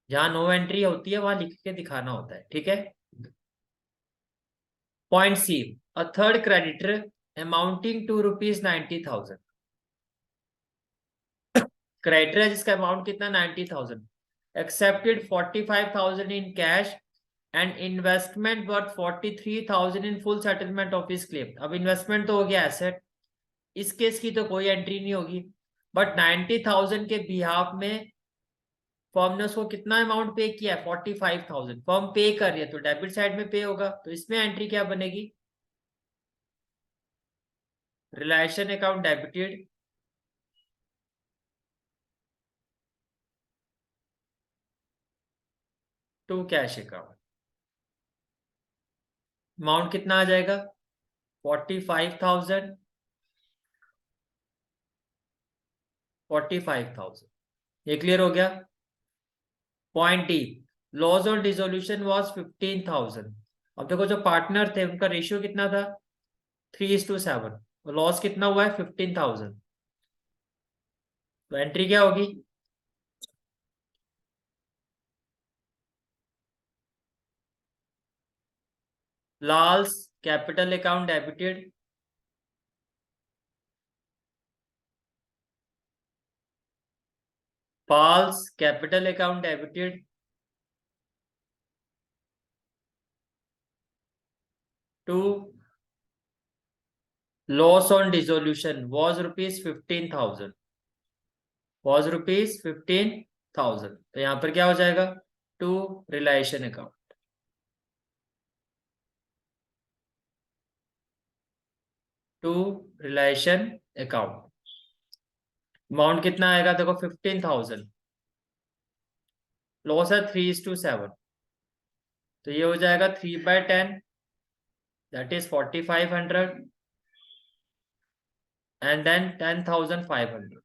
जहां नो एंट्री होती है वहां लिख के दिखाना होता है, ठीक है। Point C, a third creditor amounting to ₹90,000। Creditor है जिसका अमाउंट कितना, 90,000, accepted 45,000 in cash and investment worth 43,000 in full settlement of his claim. अब इन्वेस्टमेंट तो हो गया एसेट, इस केस की तो कोई एंट्री नहीं होगी, बट 90,000 के बिहाफ में फर्म ने उसको कितना अमाउंट पे किया है, 45,000 फर्म पे कर रही है, तो डेबिट साइड में पे होगा। तो इसमें एंट्री क्या बनेगी, realisation account debited to cash account. Amount कितना आ जाएगा, 45,000, 45,000। ये क्लियर हो गया। Point D, loss on dissolution was 15,000। अब देखो जो पार्टनर थे उनका रेशियो कितना था, 3:7, लॉस कितना हुआ है, 15,000। तो एंट्री क्या होगी, Lal's capital account debited Pal's capital account debited to loss on dissolution was ₹15,000, was ₹15,000। तो यहां पर क्या हो जाएगा, to realisation account, to realisation account. Amount कितना आएगा, देखो 15,000, लॉस है 3:7, तो ये हो जाएगा 3/10, दैट इज 4,500, एंड देन 10,500,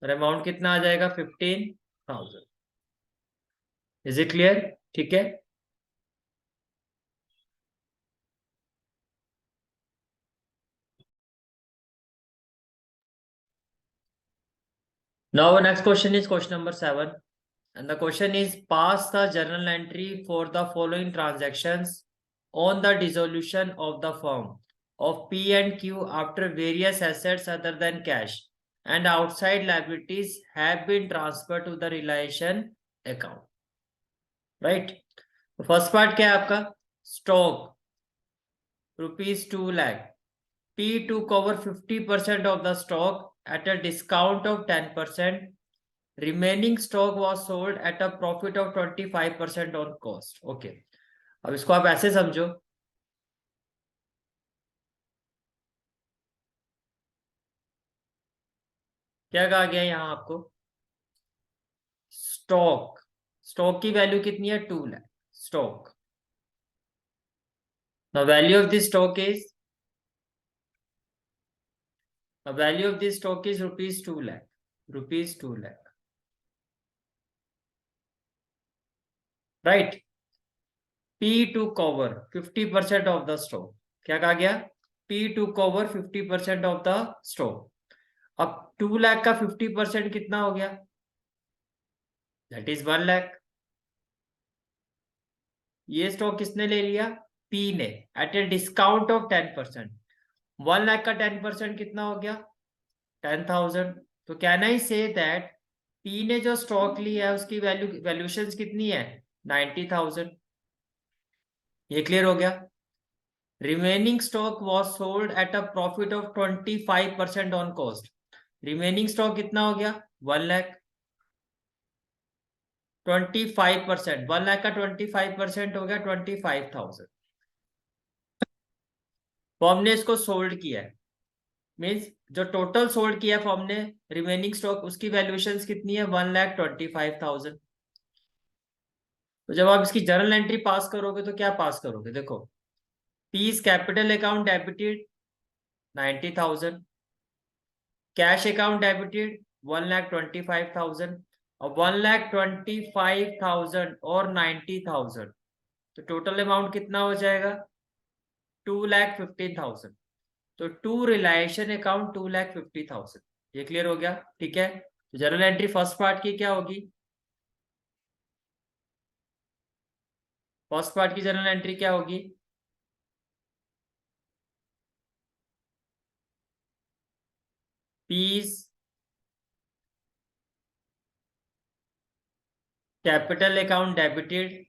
और अमाउंट कितना आ जाएगा, 15,000। इज इट क्लियर, ठीक है। Now next question is question number 7, and the question is, pass the journal entry for the following transactions on the dissolution of the firm of P and Q after various assets other than cash and outside liabilities have been transferred to the relation account, right? तो first part क्या है आपका, stock ₹2 lakh, P to cover 50% of the stock at a discount of 10%. Remaining stock was sold at a profit of 25% on cost. Okay. अब इसको आप ऐसे समझो, क्या कहा गया यहाँ आपको, स्टॉक, स्टॉक की वैल्यू कितनी है, 2 lakh stock. The value of this stock is value of this stock is ₹2 lakh, ₹2 lakh, right. P to cover 50% of the stock, क्या कहा गया? P to cover 50% of the stock. अब 2 लाख का 50% कितना हो गया? That is 1 lakh. ये स्टॉक किसने ले लिया? P ने, at a discount of 10%। 1 lakh का 10% कितना हो गया? 10,000। तो can I say that P ने जो स्टॉक लिया है उसकी वैल्यूशन कितनी है? 90,000। ये क्लियर हो गया? Remaining stock was sold at a profit of 25% on cost. Remaining stock कितना हो गया? 1 लाख। 25%, 1 लाख का 25% हो गया 25,000। फॉर्म ने इसको सोल्ड किया है, मीन्स जो टोटल सोल्ड किया फॉर्म ने रिमेनिंग स्टॉक, उसकी वैल्यूएशन कितनी है? 1,25,000। तो जब आप इसकी जर्नल एंट्री पास करोगे तो क्या पास करोगे? देखो, piece capital account debited 90,000, cash account debited 1,25,000, और 1,25,000 और 90,000, तो टोटल अमाउंट कितना हो जाएगा? 2,15,000। तो टू रिलायशन अकाउंट 2,50,000। ये क्लियर हो गया? ठीक है, तो जर्नल एंट्री फर्स्ट पार्ट की क्या होगी? फर्स्ट पार्ट की जर्नल एंट्री क्या होगी? P's capital account debited,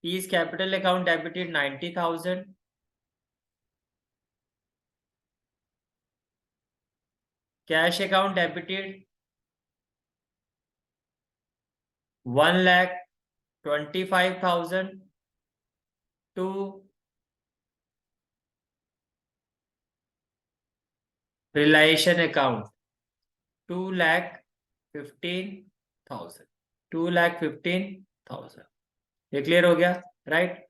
P's capital account debited 90,000, cash account debited 1,25,000 to realisation account 2,15,000, 2,15,000। ये क्लियर हो गया? Right.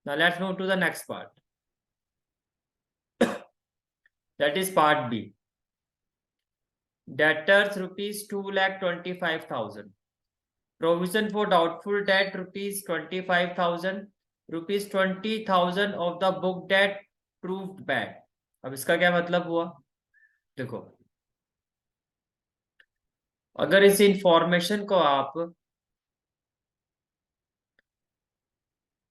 Now let's move to the next part, that is part B. Debtors ₹2,25,000, provision for doubtful debt ₹25,000, ₹20,000 of the book debt proved bad। अब इसका क्या मतलब हुआ? देखो, अगर इस इंफॉर्मेशन को आप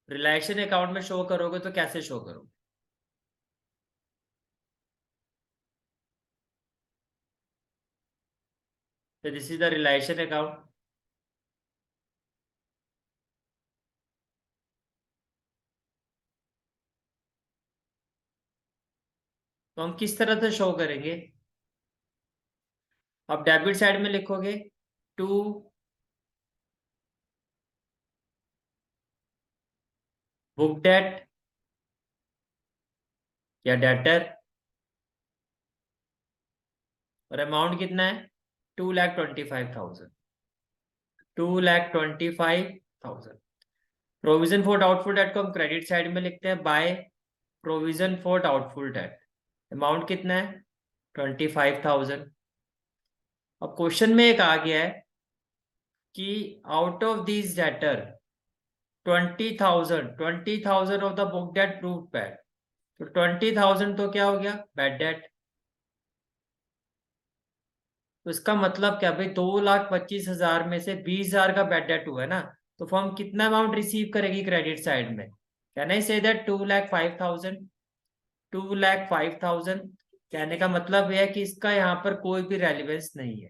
रिलेशन अकाउंट में शो करोगे तो कैसे शो करोगे? तो this is the realisation account. तो हम किस तरह से शो करेंगे? आप डेबिट साइड में लिखोगे टू बुक डेट या डेटर, और अमाउंट कितना है? 2,25,000, 2,25,000। प्रोविजन फॉर डाउटफुल डेट को हम क्रेडिट साइड में लिखते हैं by provision for doubtful debt. Amount कितना है? 25,000। अब क्वेश्चन में एक आ गया है कि out of this debtor 20,000 of the book debt prove bad. तो 20,000 तो क्या हो गया? Bad debt. तो इसका मतलब क्या भाई? 2,25,000 में से 20,000 का बैड डेट हुआ है ना, तो फर्म कितना अमाउंट रिसीव करेगी क्रेडिट साइड में? Can I say that 2,05,000, 2,05,000। कहने का मतलब यह है कि इसका यहाँ पर कोई भी रेलिवेंस नहीं है।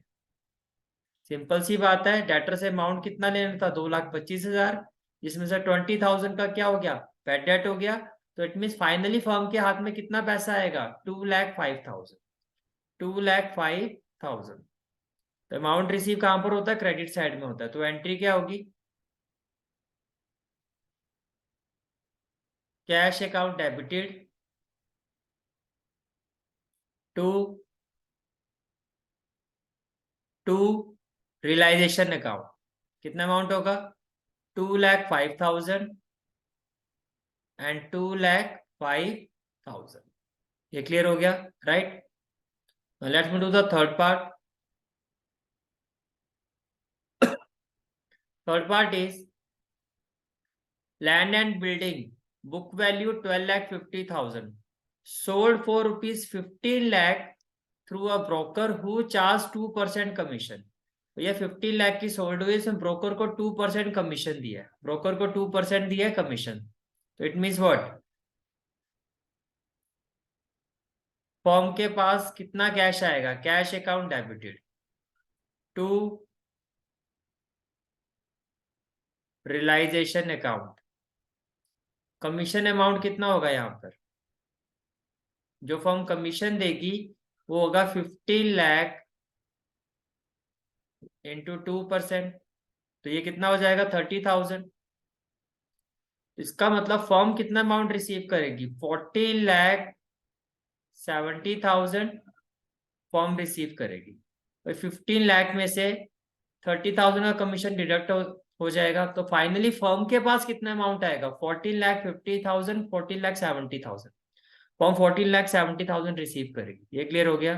सिंपल सी बात है, डेटर से अमाउंट कितना लेना था? 2,25,000, जिसमें से 20,000 का क्या हो गया? बैड डेट हो गया। तो इट मीन फाइनली फर्म के हाथ में कितना पैसा आएगा? 2,05,000, 2,05,000। तो अमाउंट रिसीव कहां पर होता है? क्रेडिट साइड में होता है। तो एंट्री क्या होगी? Cash account debited to to realisation account. कितना अमाउंट होगा? 2,05,000 एंड 2,05,000। ये क्लियर हो गया, right? Let's move to the third part. Third part is land and building, book value 12,50,000, sold for rupees 15 lakh through a broker who charged 2% commission. तो ये 15 लाख की sold हुई, इसमें ब्रोकर को 2% कमीशन दिया है, ब्रोकर को 2% दिया है कमीशन. तो इट मीन्स व्हाट? फॉर्म के पास कितना कैश आएगा? Cash account debited to realisation account. Commission amount कितना होगा यहाँ पर? जो फर्म कमीशन देगी वो होगा 15 लाख इंटू 2%. तो ये कितना हो जाएगा? 30,000. इसका मतलब फर्म कितना अमाउंट रिसीव करेगी? 14,70,000 फर्म रिसीव करेगी. और 15 लाख में से 30,000 का कमीशन डिडक्ट हो जाएगा. तो फाइनली फर्म के पास कितना अमाउंट आएगा? 14,50,000, 14,70,000. फर्म 14,70,000 रिसीव करेगी. ये क्लियर हो गया?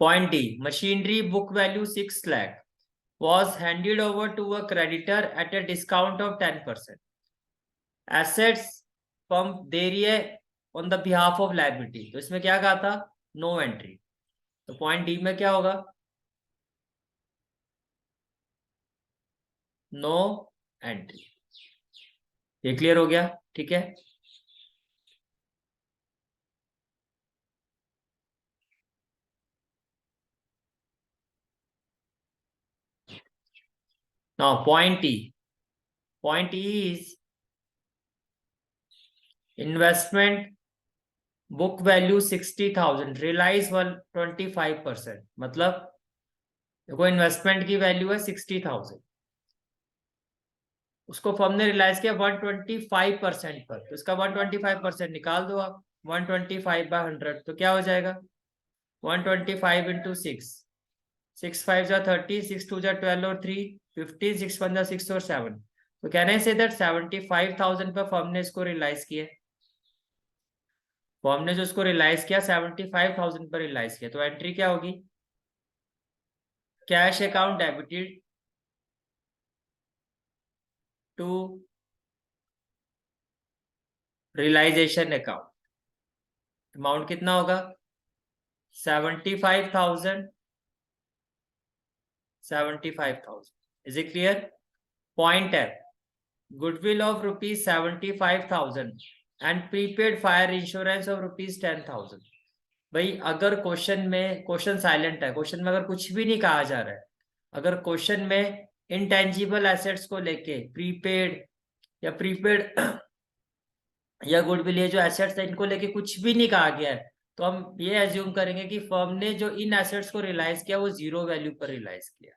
Point D, machinery book value 6 lakh was handed over to a creditor at a discount of 10%. Assets firm दे रही है on the behalf of liability. तो इसमें क्या कहा था? No entry. तो पॉइंट डी में क्या होगा? No entry. ये क्लियर हो गया? ठीक है. Now point E. Point E is investment book value 60,000, realise 125%. मतलब देखो इन्वेस्टमेंट की वैल्यू है 60,000, उसको फर्म ने रियलाइज किया 125% पर. तो इसका 125% निकाल दो आप. 125/100 तो क्या हो जाएगा? 125 इंटू 6, 6 5 जा 30, 6 2 जा 12 और 3 15, 6 1 जा 6 और 7. तो कहने से दैट 75,000 पर फर्म ने इसको रियलाइज किया. फर्म ने जो इसको रियलाइज किया 75,000 पर रियलाइज किया. तो एंट्री क्या होगी? Cash account debited to realisation account. Amount कितना होगा? 75,000, 75,000. Is it clear? पॉइंट है goodwill of rupees 75,000 and prepaid fire insurance of rupees 10,000. भाई अगर क्वेश्चन में, क्वेश्चन साइलेंट है, क्वेश्चन में अगर कुछ भी नहीं कहा जा रहा है, अगर क्वेश्चन में इंटेंजिबल एसेट्स को लेके प्रीपेड या गुडविल, ये जो एसेट्स है इनको लेके कुछ भी नहीं कहा गया है, तो हम ये एज्यूम करेंगे कि फर्म ने जो इन एसेट्स को रियलाइज किया वो जीरो वैल्यू पर रियलाइज किया.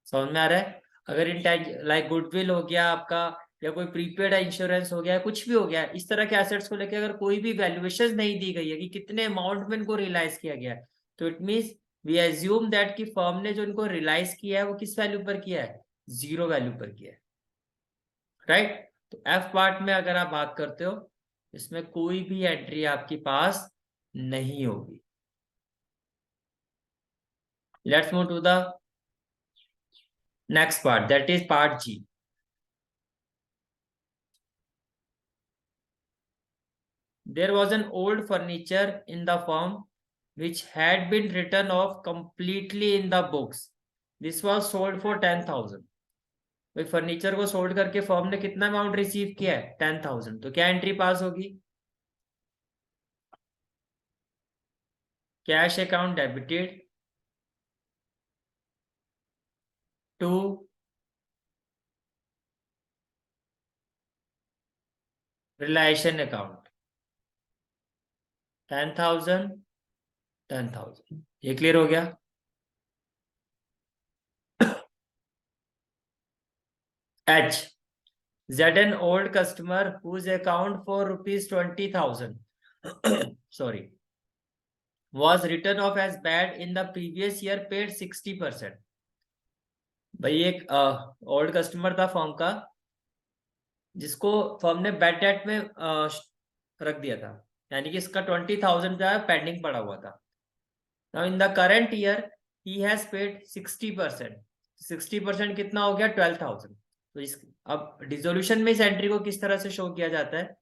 समझ में आ रहा है? अगर इंटेंज लाइक गुडविल हो गया आपका, या कोई प्रीपेड इंश्योरेंस हो गया, कुछ भी हो गया, इस तरह के एसेट्स को लेकर अगर कोई भी वैल्यूएशन नहीं दी गई है कि कितने अमाउंट में इनको रियलाइज किया गया है, तो it means we assume that कि फर्म ने जो इनको रियलाइज किया है वो किस वैल्यू पर किया है? जीरो वैल्यू पर किया है. राइट? तो एफ पार्ट में अगर आप बात करते हो, इसमें कोई भी एंट्री आपके पास नहीं होगी. Let's move to the next part, that is part G. There was an old furniture in the firm which had been written off completely in the books. This was sold for 10,000. भाई furniture को sold करके firm ने कितना amount receive किया है? 10,000. तो क्या entry पास होगी? Cash account debited to realisation account. 10,000, 10,000. ये क्लियर हो गया? H. Z, an old customer whose account for rupees 20,000 sorry, was written off as bad in the previous year, paid 60%. भाई एक ओल्ड कस्टमर था फर्म का, जिसको फर्म ने bad debt में रख दिया था, यानी कि इसका 20,000 का पेंडिंग पड़ा हुआ था। Now in the current year he has paid 60%। 60% कितना हो गया? 12,000। तो इस अब डिसोल्यूशन में इस एंट्री को किस तरह से शो किया जाता है?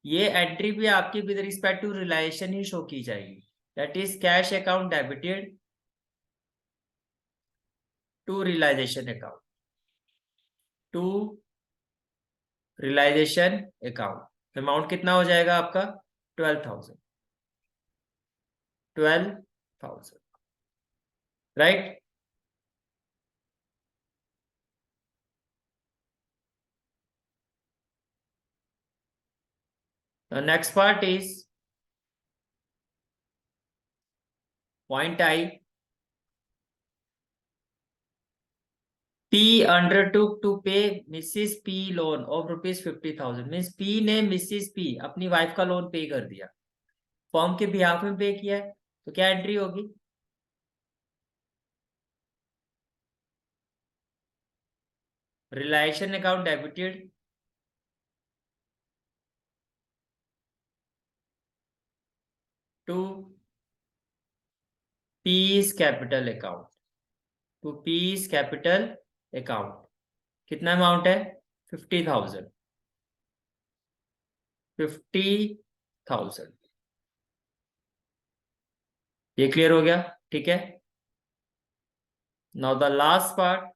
ये एंट्री भी आपकी विद रिस्पेक्ट टू रिलाइजेशन ही शो की जाएगी। That is cash account debited to realisation account, to realisation account. Amount कितना हो जाएगा आपका? 12,000। 12,000, right. The next part is point I. P undertook to pay Mrs. P loan of rupees 50,000। Means P ने Mrs. P अपनी wife का loan पे कर दिया, फॉर्म के बिहाफ में पे किया है, तो क्या एंट्री होगी? Realisation account debited to piece capital account, to piece capital account. कितना अमाउंट है? 50,000। 50,000। ये क्लियर हो गया? ठीक है। Now the last part,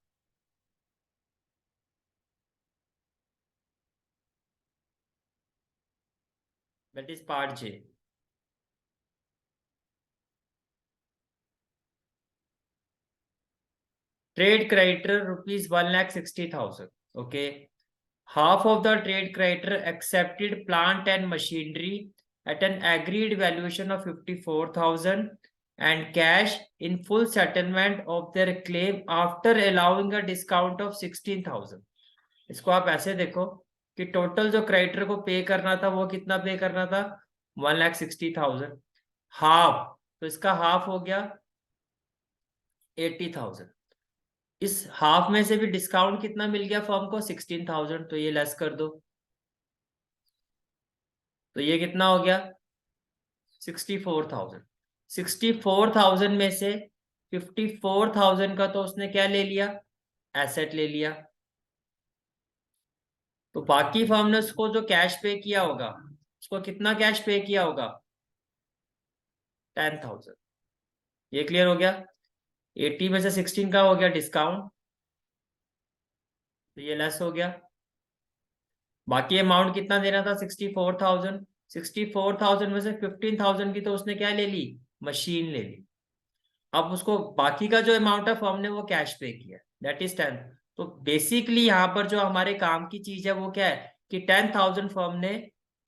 that is part J. Trade creditor rupees 1,60,000। Okay, half of the trade creditor accepted plant and machinery at an agreed valuation of 54,000 and cash in full settlement of their claim after allowing a discount of 16,000। इसको आप ऐसे देखो कि total जो creditor को पे करना था वो कितना पे करना था? 1,60,000। हाफ, तो इसका हाफ हो गया 80,000। इस हाफ में से भी डिस्काउंट कितना मिल गया फर्म को? 16,000। तो ये लेस कर दो, तो ये कितना हो गया? 64,000। 64,000 में से 54,000 का तो उसने क्या ले लिया? एसेट ले लिया। तो बाकी फर्म ने उसको जो कैश पे किया होगा, उसको कितना कैश पे किया होगा? 10,000। ये क्लियर हो गया? 80 में से 16 का हो गया डिस्काउंट, तो ये लेस हो गया। बाकी अमाउंट कितना देना था? 64,000। 64,000 में से 15,000 की तो उसने क्या ले ली? मशीन ले ली। अब उसको बाकी का जो अमाउंट है फर्म ने वो कैश पे किया, दैट इज 10। तो बेसिकली यहाँ पर जो हमारे काम की चीज है वो क्या है कि 10,000 फर्म ने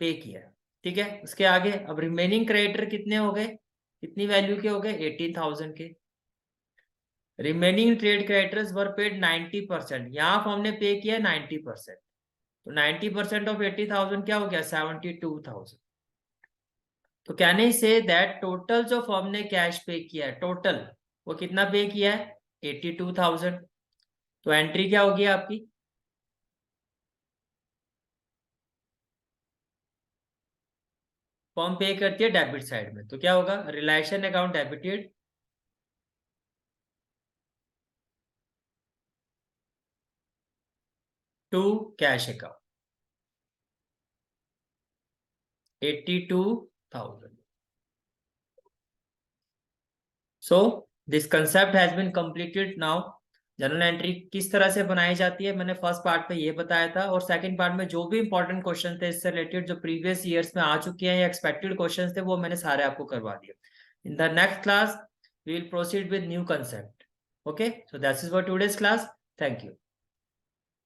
पे किया। ठीक है, उसके आगे अब रिमेनिंग क्रेडिटर कितने हो गए? कितनी वैल्यू के हो गए? 18,000 के। रिमेनिंग ट्रेड क्रेडिटर्स वर पेड 90%। यहाँ फर्म ने पे किया 90%, तो 90% ऑफ 80,000 क्या हो गया? 72,000। तो can I say that total जो फर्म ने कैश पे किया है, टोटल वो कितना पे किया है? 82,000। तो एंट्री क्या होगी आपकी? फर्म पे करती है डेबिट साइड में, तो क्या होगा? Realisation account debited to cash account 82,000। So this concept has been completed now. Journal entry किस तरह से बनाई जाती है मैंने फर्स्ट पार्ट में ये बताया था, और सेकंड पार्ट में जो भी इंपॉर्टेंट क्वेश्चन थे इससे रिलेटेड जो प्रीवियस ईयर्स में आ चुके हैं या एक्सपेक्टेड क्वेश्चन थे वो मैंने सारे आपको करवा दिए। In the next class we will proceed with new concept. Okay, so that's is for today's class. Thank you.